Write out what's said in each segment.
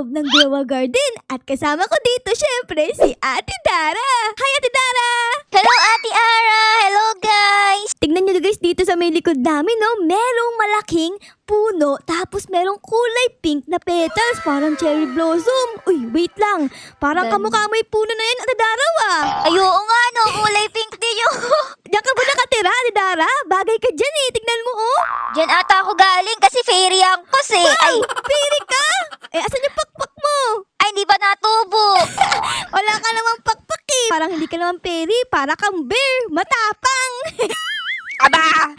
loob ng Growa Garden at kasama ko dito syempre si Ate Dara. Hi Ate Dara! Hello, Ate Ara! Hello, guys! Tignan nyo guys dito sa may likod namin, no? Merong malaking puno tapos merong kulay pink na petals, parang cherry blossom. Uy, wait lang. Parang kamukha mo yung puno na yan, Ate Dara, Ay, oo nga, no? Kulay pink din yun. Diyan ka ba nakatira, Ate Dara? Bagay ka dyan eh. Tignan mo, oh. Diyan ata ako galing kasi fairy ang pos eh. Ay, Piri ka! Eh, asan yung pakpak mo? ay, di ba natubo? Wala ka namang pakpak eh. Parang hindi ka naman peri, para kang bear. Matapang. Aba!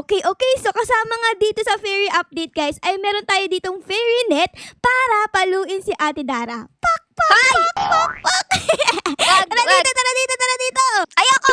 Okay. So kasama nga dito sa fairy update guys, ay meron tayo ditong fairy net para paluin si Ate Dara. Pak! Ay! Wag, Tara dito! Ayoko!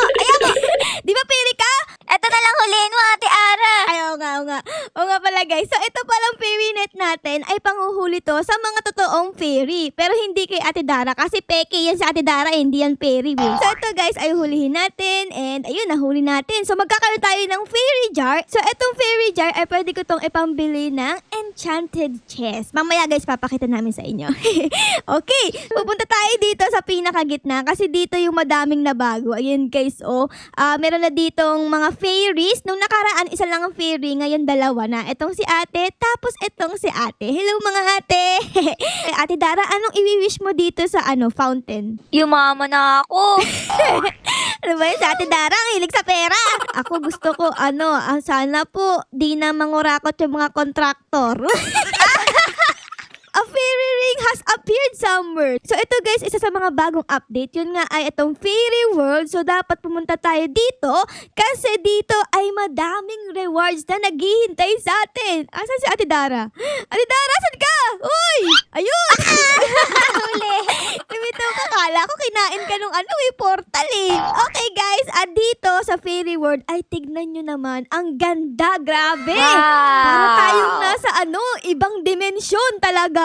Di ba peri ka? Eto na lang huliin mo, Ate Ara. Ay, oo nga. Oo nga pala guys. So ito palang fairy net natin ay panghuhuli to sa mga totoong fairy. Pero hindi kay Ate Dara kasi peke yan sa Ate Dara, hindi yan fairy. So ito guys ay hulihin natin and ayun, nahuli natin. So magkakaroon tayo ng fairy jar. So itong fairy jar ay pwede ko tong ipambili ng enchanted chest. Mamaya guys, papakita namin sa inyo. Okay, pupunta tayo dito sa pinakagitna kasi dito yung madaming nabago. Ayun guys, meron na ditong mga fairies. Nung nakaraan, isa lang ang fairy. Ngayon, dalawa na. Itong si ate, tapos itong si ate. Hello mga ate! Ate Dara, anong i-wish mo dito sa fountain? Yumama na ako. Ano ba yun? Sa Ate Dara, ang hilig sa pera. Ako gusto ko, sana po, di na mangurakot yung mga kontraktor. A fairy ring has appeared somewhere. So ito guys, isa sa mga bagong update. Yun nga ay itong fairy world. So dapat pumunta tayo dito kasi dito ay madaming rewards na naghihintay sa atin. Asan si Ate Dara? Ate Dara, saan ka? Uy! Ayun! Huli. Lumitaw ka, kala ko kinain ka nung portal eh. Okay guys, dito sa fairy world ay tignan nyo naman. Ang ganda, grabe! Wow. Para tayong nasa ibang dimensyon talaga.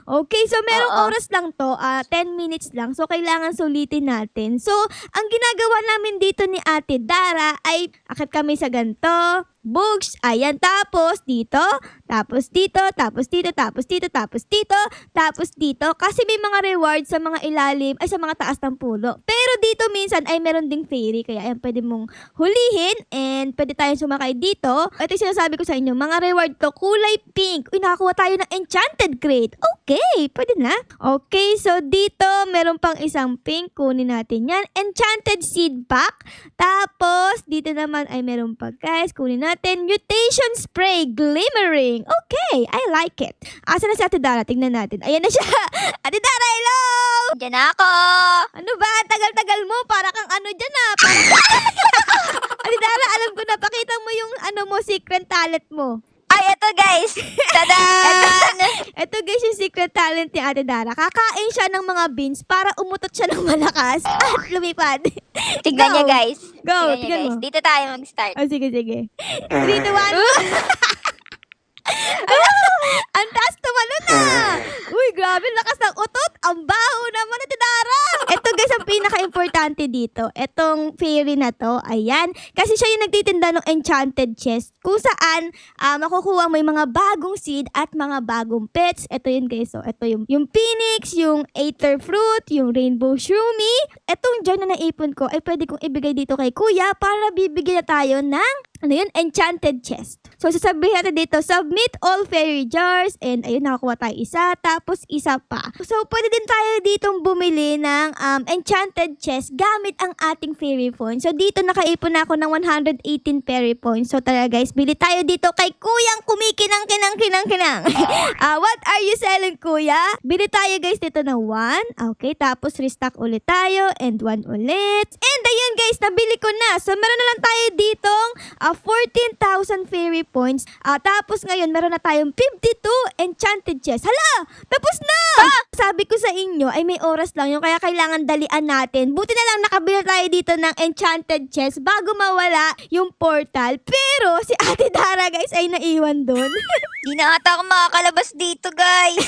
Okay, so merong oras lang to, 10 minutes lang. So kailangan sulitin natin. So, ang ginagawa namin dito ni Ate Dara ay akit kami sa ganito. Books, ayan, tapos dito, tapos dito, tapos dito, tapos dito, tapos dito, tapos dito. Kasi may mga rewards sa mga ilalim, ay sa mga taas ng pulo. Pero dito minsan ay meron ding fairy, kaya ayan, pwede mong hulihin and pwede tayong sumakay dito. Ito yung sinasabi ko sa inyo, mga reward to, kulay pink. Uy, nakakuha tayo ng enchanted crate. Okay, pwede na. Okay, so dito, meron pang isang pink, kunin natin yan. Enchanted seed pack. Tapos, dito naman ay meron pa guys, kunin natin. Mutation spray glimmering. Okay, I like it. Asa na si Ate Dara? Tignan natin. Ayan na siya. Ate Dara, hello! Diyan ako. Ano ba? Tagal-tagal mo. Para kang dyan Ate Dara, alam ko na. Pakita mo yung secret talent mo. Ay, eto guys. Tadan! Ito guys yung secret talent ni Ate Dara. Kakain siya ng mga beans para umutot siya ng malakas at lumipad. Tignan Go. niya, guys. Go, Tignan niya, tignan guys. mo. Dito tayo mag-start. Sige. 3, 2, 1. Ang taas tumalon na! Uy, grabe, lakas ng utot. Ang baho naman na Dara. Ito guys, ang pinaka-importante dito. Itong fairy na to, ayan. Kasi siya yung nagtitinda ng enchanted chest. Kung saan, makukuha mo yung mga bagong seed at mga bagong pets. Ito yun guys. So, ito yung phoenix, yung aether fruit, yung rainbow shroomy. Itong jar na naipon ko, ay pwede kong ibigay dito kay kuya para bibigyan na tayo ng enchanted chest. So, sasabihin natin dito, submit all fairy jars. And ayun, nakakuha tayo isa. Tapos, isa pa. So, pwede din tayo ditong bumili ng enchanted chest gamit ang ating fairy points. So, dito nakaipon na ako ng 118 fairy points. So, tara guys, bili tayo dito kay kuyang kumikinang. What are you selling, kuya? Bili tayo guys dito ng 1. Okay, tapos restock ulit tayo. And 1 ulit. And ayun guys, nabili ko na. So, meron na lang tayo ditong 14,000 fairy points. Tapos ngayon, meron na tayong 52 enchanted chest. Hala! Tapos na! Sabi ko sa inyo, ay may oras lang yun, kaya kailangan dalian natin. Buti na lang nakabili tayo dito ng enchanted chest bago mawala yung portal. Pero si Ate Dara guys ay naiwan doon. Di na ata ako makakalabas dito, guys.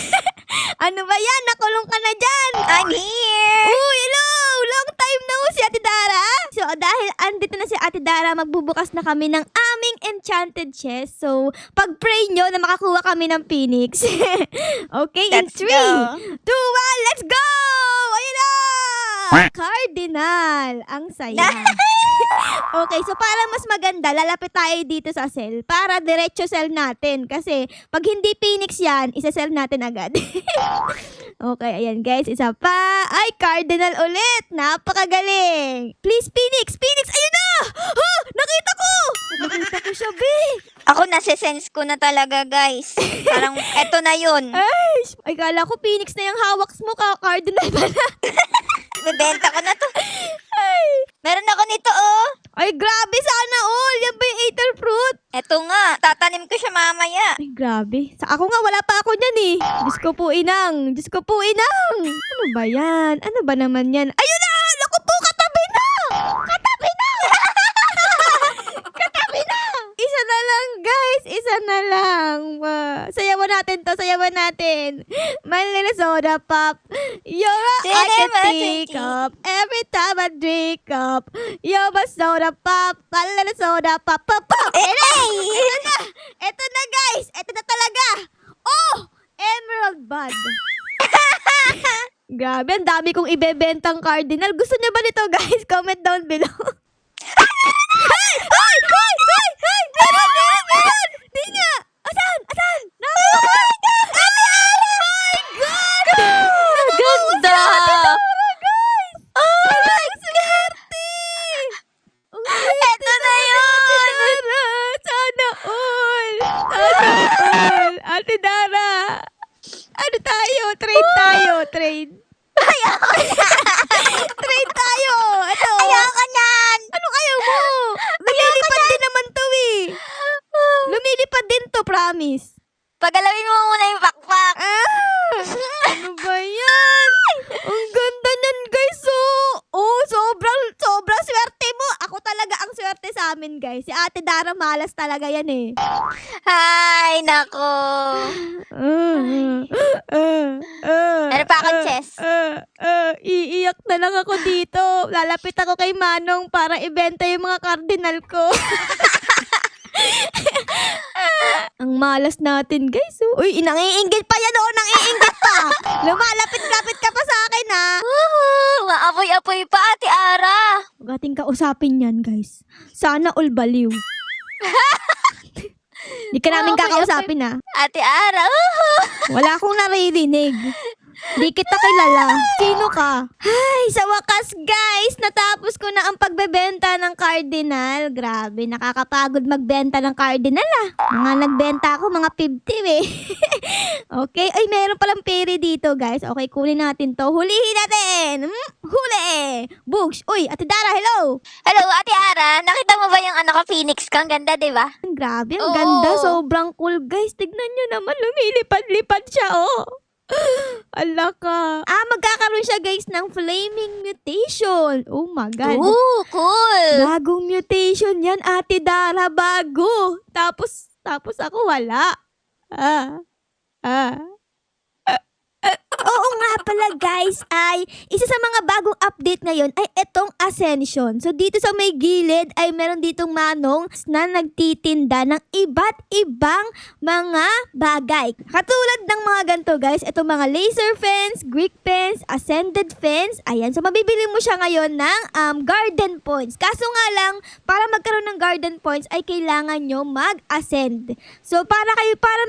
Ano ba yan? Nakulong ka na dyan! I'm here! Uy, hello! Long time na si Ate Dara. So, dahil andito na si Ate Dara, magbubukas na kami ng aming enchanted chest. So, pag-pray nyo na makakuha kami ng Phoenix. Okay, Let's in 3, 2, 1, go. let's go! Ayun na! Cardinal. Ang saya. Okay, so para mas maganda, lalapit tayo dito sa cell para diretso cell natin. Kasi pag hindi Phoenix yan, isa-cell natin agad. Okay, ayan guys, isa pa. Ay, Cardinal ulit. Napakagaling. Please, Phoenix. Phoenix, ayun na! Oh, nakita ko! Nakita ko siya, be. Ako nasa-sense ko na talaga, guys. Parang eto na yun. Ay, kala ko Phoenix na yung hawak mo, Cardinal pala. Bebenta ko na to. Ay, Meron ako nito, oh. ay, grabe, sana all. Yan ba yung Aether fruit? Eto nga, tatanim ko siya mamaya. Ay, grabe. Sa ako nga, wala pa ako niyan eh. Diyos ko po, inang. Diyos ko po, inang. Ano ba yan? Ano ba naman yan? Ayun na! Naku po, katabi na! Katabi na! Katabi na! Isa na lang, guys. Isa na lang. Sayawan natin to. Sayawan natin. My little soda pop. You're a I can pick up every time I drink up. You're my soda pop. My little soda pop. Pop, pop. Ito na! Ito na, guys! Ito na talaga! Oh! Emerald Bud. Grabe, ang dami kong ibebentang cardinal. Gusto niyo ba nito, guys? Comment down below. Ay! Ay! Ay! Ay! Ay! Meron! Meron! Meron! Di nga! Asan? Asan? Nakuha! Oh my God! Ganda! guys! Oh my swerte! Ang swerte Eto na yun! Ate Dara! Sana all! Sana all! Ate Dara! Ano tayo? Trade tayo. Trade. Ayoko na! Trade tayo. Ito. Ayoko nan! Anong ayaw mo? Lumilipad din naman to eh. Lumilipad din to, promise. Pagalawin mo muna yung pakpak. Ano ba yan? Ang ganda niyan, guys. Sobrang swerte mo. Ako talaga ang swerte sa amin, guys. Si Ate Dara malas talaga yan eh. Ay, nako. Meron pa akong chest. Iiyak na lang ako dito. Lalapit ako kay Manong para ibenta yung mga cardinal ko. Ang malas natin, guys. Uy, nangiinggit pa yan, nangiinggit pa. Lumalapit-lapit ka pa sa akin, ha. Maapoy-apoy pa, Ate Ara. Huwag ating kausapin yan, guys. Sana all baliw. Di ka namin kakausapin, ha. Ate Ara. Wala akong naririnig. Di kita kilala. Sino ka? Ay, sa wakas guys, natapos ko na ang pagbebenta ng cardinal. Grabe, nakakapagod magbenta ng cardinal Mga nagbenta ako, mga 50 eh. Okay, ay meron palang peri dito guys. Okay, kunin natin to. Hulihin natin. Huli. Bugs. Uy, Ate Dara, hello. Hello, Ate Ara. Nakita mo ba yung anak ko, Phoenix? Kang ganda, di ba? Grabe, ang Oo. ganda. Sobrang cool guys. Tignan nyo naman, lumilipad-lipad siya oh. Ala ka. Magkakaroon siya guys ng flaming mutation. Oh my God. Ooh, cool. Bagong mutation yan, Ate Dara. Bago. Tapos ako wala. Oo nga pala guys, ay isa sa mga bagong update ngayon ay itong Ascension. So dito sa may gilid ay meron ditong manong na nagtitinda ng iba't ibang mga bagay. Katulad ng mga ganito guys, itong mga laser fence, Greek fence, ascended fence. Ayan, so mabibili mo siya ngayon ng garden points. Kaso nga lang, para magkaroon ng garden points ay kailangan nyo mag-ascend. So para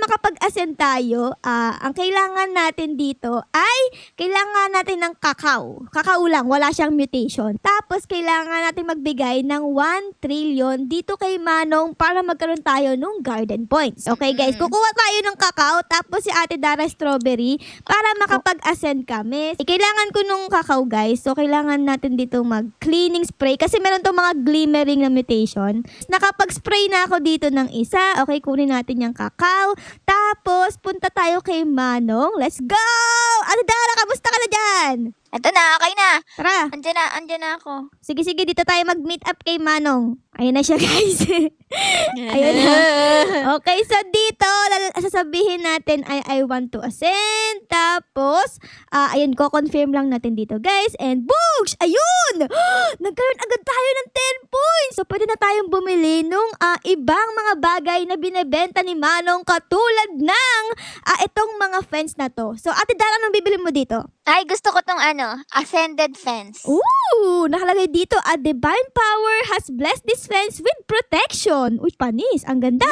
makapag-ascend tayo, ang kailangan natin dito ay kailangan natin ng kakao. Kakao lang, wala siyang mutation. Tapos kailangan natin magbigay ng 1 trillion dito kay Manong para magkaroon tayo ng garden points. Okay guys, kukuha tayo ng kakao tapos si Ate Dara strawberry para makapag-ascend kami. Kailangan ko nung kakao guys. So kailangan natin dito mag-cleaning spray kasi meron tong mga glimmering na mutation. Nakapag-spray na ako dito ng isa. Okay, kunin natin yung kakao. Tapos punta tayo kay Manong. Let's go! Ate Dara, kamusta ka na dyan? Ito na, okay na. Tara. Andyan na ako. Sige, dito tayo mag-meet up kay Manong. Ayun na siya, guys. Ayun na. Okay, so dito, sasabihin natin ay I want to ascend. Tapos, ayun, ko-confirm lang natin dito, guys. And books! Ayun! Nagkaroon agad tayo ng 10 points. So, pwede na tayong bumili nung ibang mga bagay na binebenta ni Manong katulad ng itong mga fence na to. So, Ate Dara, anong bibili mo dito? Ay, gusto ko tong ascended fence. Ooh, nakalagay dito, a divine power has blessed this fence with protection. Uy, panis, ang ganda.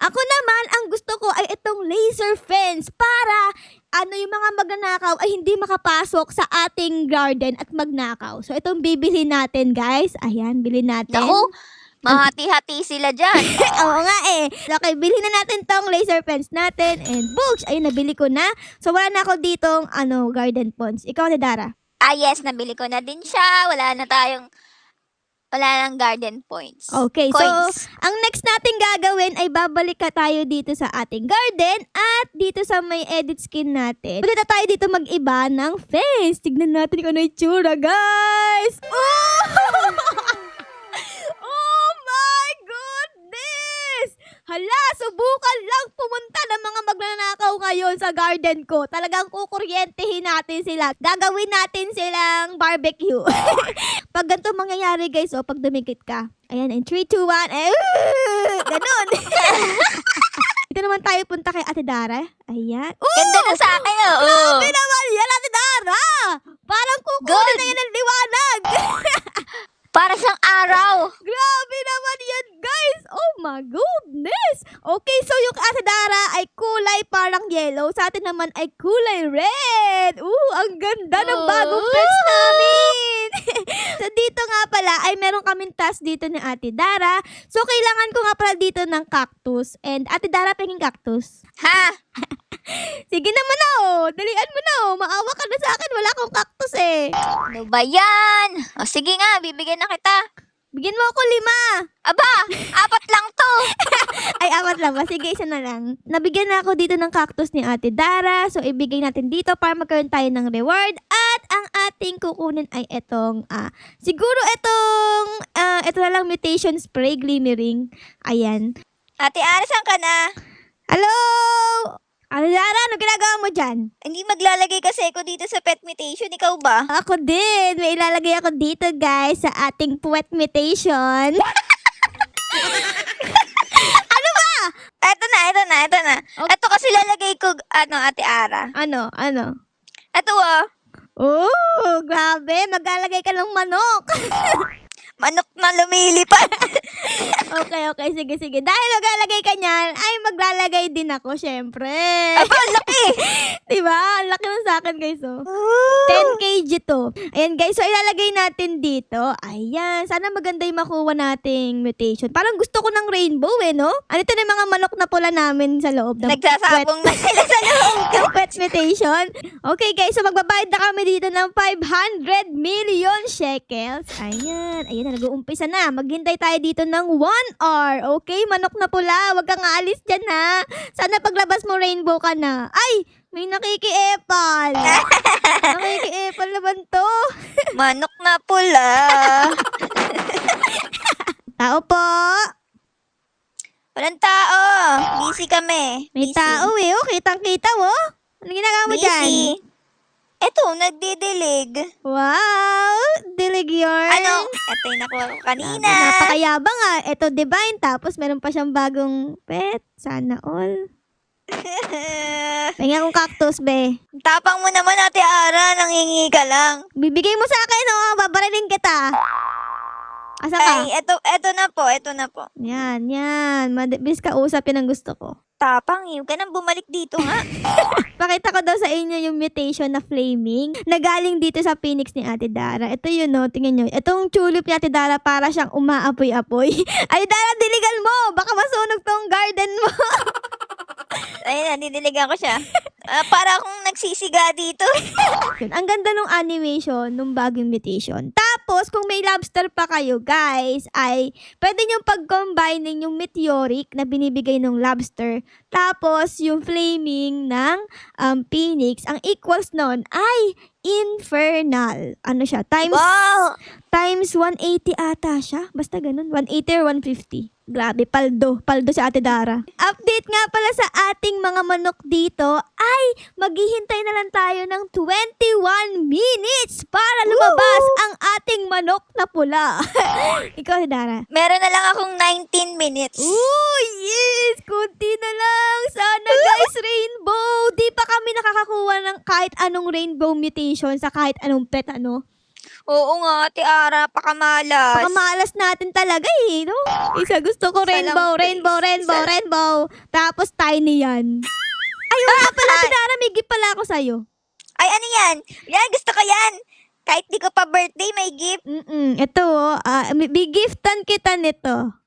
Ako naman, ang gusto ko ay itong laser fence para yung mga magnanakaw ay hindi makapasok sa ating garden at magnakaw. So, itong bibili natin, guys. Ayan, bili natin. Naku, mahati-hati sila dyan. Oo nga eh. So, okay, bilhin na natin tong laser fence natin. And books, ayun, nabili ko na. So, wala na ako ditong, garden ponds. Ikaw, Ate Dara? Yes, nabili ko na din siya. Wala nang garden points. Okay, so Coins. ang next natin gagawin ay babalik ka tayo dito sa ating garden at dito sa may edit skin natin. Pwede na tayo dito mag-iba ng fence. Tignan natin kung ano itsura, guys. Oh! Oh my goodness! Hala, subukan lang pumunta ng mga magnanakaw ngayon sa garden ko. Talagang kukuryentehin natin sila. Gagawin natin silang barbecue. Pag ganito mangyayari, guys, pag dumikit ka. Ayan, in 3, 2, 1, ganun. Dito naman tayo punta kay Ate Dara. Ayan. Ganda na sa akin, oo. Grabe naman yan, Ate Dara! Parang kukunin Good. na yan ng liwanag. Para siyang araw. Grabe naman yan, guys! Oh my goodness! Okay, so yung Ate Dara ay kulay parang yellow. Sa atin naman ay kulay red. Ang ganda ng bagong fence namin! So dito nga pala ay meron kaming task dito ni Ate Dara. So kailangan ko nga pala dito ng cactus. And Ate Dara, penging cactus. Ha? Sige naman dalian mo na maawa ka na sa akin, wala akong cactus eh. Ano ba yan? O sige nga, bibigyan na kita. Bigyan mo ako 5. Aba, 4 lang to. Ay, 4 lang ba? Sige, isa na lang. Nabigyan na ako dito ng cactus ni Ate Dara. So, ibigay natin dito para magkaroon tayo ng reward. At ang ating kukunin ay itong, siguro ito na lang mutation spray glimmering. Ayan. Ate Ara, saan ka na? Hello! Ate Dara, ano ginagawa mo dyan? Hindi maglalagay kasi ako dito sa pet mutation. Ikaw ba? Ako din. May ilalagay ako dito, guys, sa ating puwet mutation. Ano ba? Ito na. Okay. Ito kasi lalagay ko, Ate Ara. Ano? Ito Oh, grabe. Maglalagay ka ng manok. manok na lumilipad. Okay. Sige. Dahil maglalagay ka niyan, ay maglalagay din ako, syempre. Aba, laki. Diba? Ang laki nun sa akin, guys, 10 kg to. Ayan, guys. So, ilalagay natin dito. Ayan. Sana maganda yung makuha nating mutation. Parang gusto ko ng rainbow, no? Ano ito na yung mga manok na pula namin sa loob ng Nagsasabong na sila sa loob. ng pet mutation. Okay, guys. So, magbabayad na kami dito ng 500 million shekels. Ayan, nag-uumpisa na. Maghintay tayo dito ng 1 hour. Okay, manok na pula. Huwag kang aalis dyan, ha. Sana paglabas mo rainbow ka na. Ay, may nakiki-epal. Nakiki-epal naman to. Manok na pula. Tao po. Walang tao. Busy kami. May Busy. tao eh. Kitang-kita, Ano ginagawa mo dyan? Busy. Eto, nagdidilig. Wow, dilig yarn. Ito yung nakuha ko kanina. Napakayabang Ito divine, tapos meron pa siyang bagong pet. Sana all. Pahinga kong cactus, be. Tapang mo naman, Ate Ara. Nanghingi ka lang. Bibigay mo sa akin, babarilin kita. Asa ka? Ay, eto na po. Yan. Mabilis ka usap, yun ang gusto ko. Tapang, huwag ka nang bumalik dito, nga. Pakita ko daw sa inyo yung mutation na flaming na galing dito sa Phoenix ni Ate Dara. Ito yun, tingnan nyo. Itong tulip ni Ate Dara para siyang umaapoy-apoy. Ay, Dara, diligan mo! Baka masunog tong garden mo. Ayun, didiligan ko siya. Para akong nagsisiga dito. Yun, ang ganda nung animation nung bagong mutation. Tapos, kung may lobster pa kayo, guys, ay pwede nyo pag-combine yung meteoric na binibigay ng lobster Tapos, yung flaming ng phoenix, ang equals nun ay infernal. Ano siya? Wow! Times 180 ata siya. Basta ganun. 180 or 150. Grabe, paldo. Paldo si Ate Dara. Update nga pala sa ating mga manok dito ay maghihintay na lang tayo ng 21 minutes para lumabas ang ating manok na pula. Ikaw, Ate Dara. Meron na lang akong 19 minutes. Oh, yes! Kunti na lang. Sana guys, rainbow. Di pa kami nakakakuha ng kahit anong rainbow mutation sa kahit anong pet, ano? Oo nga, Ate Ara, pakamalas. Pakamalas natin talaga eh, no? Isa gusto ko rainbow, Salang rainbow, face. rainbow, rainbow. Tapos tiny yan. Ayun nga pala, Ate Dara, may gift pala ako sa'yo. Ay, ano yan? Yan, gusto ko yan. Kahit di ko pa birthday, may gift. Ito, bigiftan kita nito.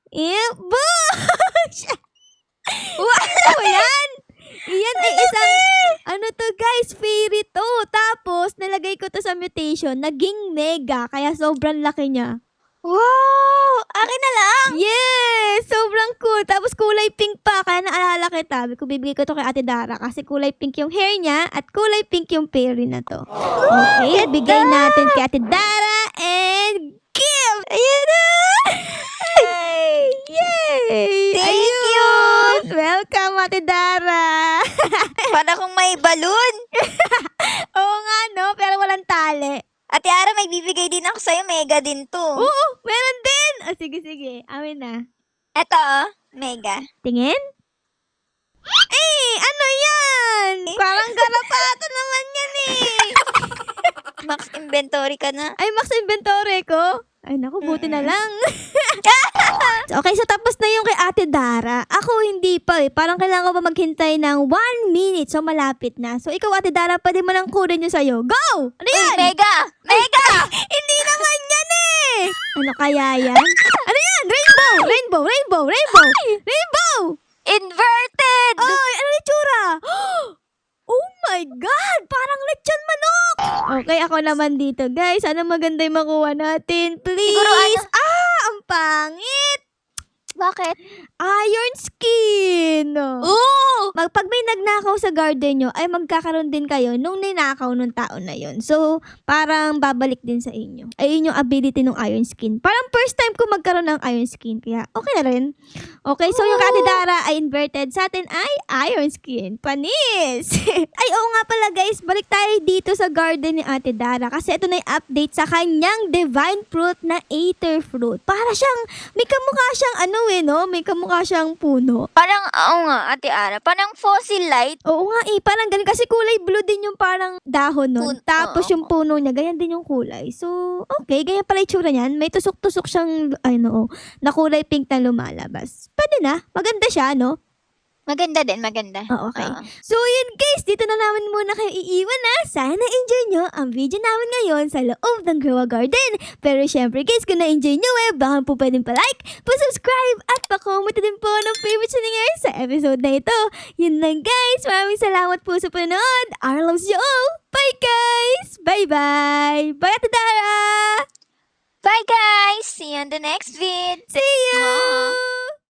Wow! Yan! Iyan ay isang, ano to guys, fairy to. Tapos, nalagay ko to sa mutation, naging mega, kaya sobrang laki niya. Wow! Akin na lang. Yes! Sobrang cool. Tapos kulay pink pa, kaya naalala kita. Sabi ko, bibigay ko to kay Ate Dara kasi kulay pink yung hair niya at kulay pink yung fairy na to. Okay, bigay natin kay Ate Dara and gift! Ayan na! Ay, yay! Thank you! Welcome, Ate Dara! Para kung may balloon. Oo nga, no? Pero walang tali. Ate Ara, may bibigay din ako sa'yo. Mega din to. Oo, meron din! Sige, sige. Amin na. Eto, mega. Tingin? Eh, ano yan? Parang garapato naman yan eh. Max inventory ka na. Ay, max inventory ko. Ay, naku, buti na lang. Okay, so tapos na yung kay Ate Dara. Ako hindi pa eh. Parang kailangan ko pa maghintay ng 1 minute. So, malapit na. So, ikaw, Ate Dara, pwede mo lang kunin yung sa'yo. Go! Ano yan? Mega! Mega! Hindi naman yan eh! Ano kaya yan? Ano yan? Rainbow! Rainbow! Rainbow! Rainbow! Rainbow! Inverted! Ay, ano yung tsura? Oh my God! Parang lechon manok! Okay, ako naman dito. Guys, sana maganda yung makuha natin. Please! Siguro ano? Ang pangit! Bakit? Iron skin! Ooh! Pag may nagnakaw sa garden nyo, ay magkakaroon din kayo nung ninakaw nung tao na yon. So, parang babalik din sa inyo. Ayun yung ability ng iron skin. Parang first time ko magkaroon ng iron skin. Kaya, okay na rin. Okay, so yung Ate Dara ay inverted. Sa atin ay iron skin. Panis! Ay, oo nga pala guys. Balik tayo dito sa garden ni Ate Dara. Kasi ito na yung update sa kanyang divine fruit na Aether fruit. Para siyang, may kamukha siyang ano eh, no? May kamukha siyang puno. Parang, oo nga, Ate Ara. Parang fossil light. Oo nga eh, parang ganun. Kasi kulay blue din yung parang dahon nun. Tapos oo. yung puno niya, ganyan din yung kulay. So, okay, ganyan pala yung tsura niyan. May tusok-tusok siyang, ano, na kulay pink na lumalabas. Pwede na. Maganda siya, no? Maganda din, maganda. Oo, okay. Oo. So, yun guys, dito na namin muna kayo iiwan na. Sana na-enjoy nyo ang video namin ngayon sa loob ng Grow a Garden. Pero syempre guys, kung na-enjoy nyo baka po pwedeng pa-like, pa-subscribe, at pa-comment din po ng favorite singer sa episode na ito. Yun lang guys, maraming salamat po sa panonood. I loves you all. Bye guys! Bye-bye! Bye Ate Dara! Bye guys! See you on the next vid! See you! Mwah.